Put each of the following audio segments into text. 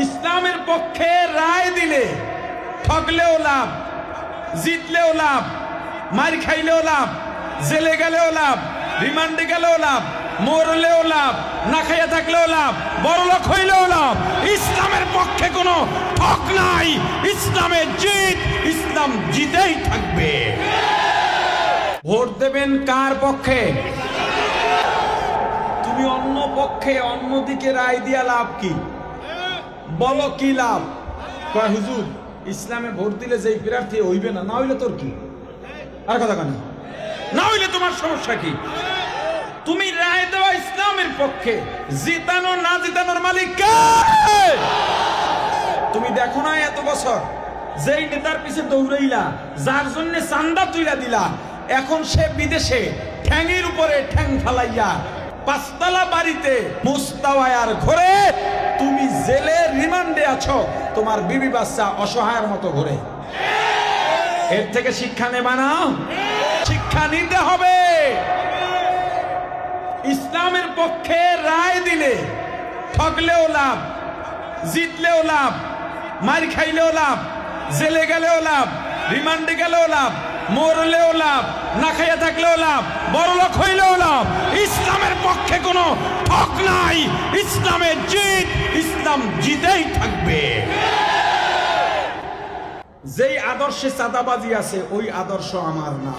ইসলামের পক্ষে রায় দিলে ঠকলেও লাভ, জিতলেও লাভ, মার খাইলেও লাভ, জেলে গেলেও লাভ, রিমান্ডে গেলেও লাভ, মরলেও লাভ, না খাইয়া থাকলেও লাভ, বড়লোক হইলেও লাভ। ইসলামের পক্ষে কোনো ঠক নাই। ইসলামের জিত, ইসলাম জিতেই থাকবে। ভোট দেবেন কার পক্ষে? তুমি অন্য পক্ষে অন্যদিকে রায় দিয়া লাভ কি? বলো কি লাভ? কয় হুজুর ইসলামে ভোট দিলে যেই প্রার্থী হইবে না, না হইলে তোর কি? আর কথা কেন? না হইলে তোমার সমস্যা কি? তুমি রায় দেওয়া ইসলামের পক্ষে, জিতানো না জিতানোর মালিক কে? তুমি দেখো না এত বছর যেই নেতার পিছে দৌড়াইলা, যার জন্য চান্দা তুইলা দিলা, এখন সে বিদেশে ঠ্যাঙের উপরে ঠ্যাং ফালাইয়া পাঁচতলা বাড়িতে মুস্তাওয়ার ঘরে, তুমি জেলে রিমান্ডে আছো, তোমার বিবি বাচ্চা অসহায়ের মতো ঘুরে। এর থেকে শিক্ষা নেবা না? শিক্ষা নিতে হবে। ইসলামের পক্ষে রায় দিলে ঠকলেও লাভ, জিতলেও লাভ, মার খাইলেও লাভ, জেলে গেলেও লাভ, রিমান্ডে গেলেও লাভ, মরলেও লাভ, না খাইয়া থাকলেও লাভ, বড়লোক হইলেও লাভ। ইসলামের পক্ষে কোনো ঠক নাই। ইসলামের জিত, ইসলাম জিতেই থাকবে। যেই আদর্শে চাঁদাবাজি আছে ওই আদর্শ আমার না।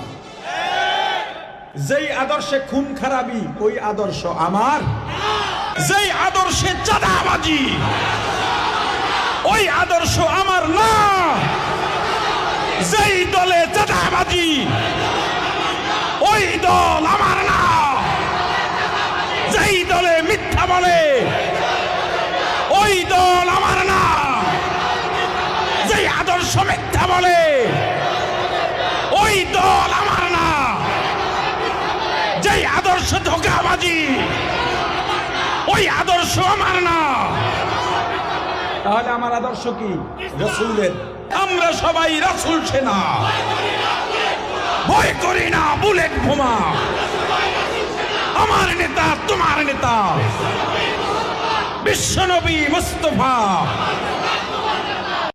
যেই আদর্শে খুন খারাপি ওই আদর্শ আমার। যেই আদর্শে চাঁদাবাজি ওই আদর্শ আমার না। যেই দলে চাঁদাবাজি ওই দল আমার না। যেই দলে মিথ্যা বলে ওই দল আমার না। যেই আদর্শ মিথ্যা বলে ওই দল আমার না। যেই আদর্শ ধোঁকাবাজি ওই আদর্শ আমার না। তাহলে আমার আদর্শ কি? রাসূলের। আমরা সবাই রাসূল সেনা, ভয় করি না বুলেট বোমা। আমার নেতা তোমার নেতা বিশ্বনবী মুস্তাফা।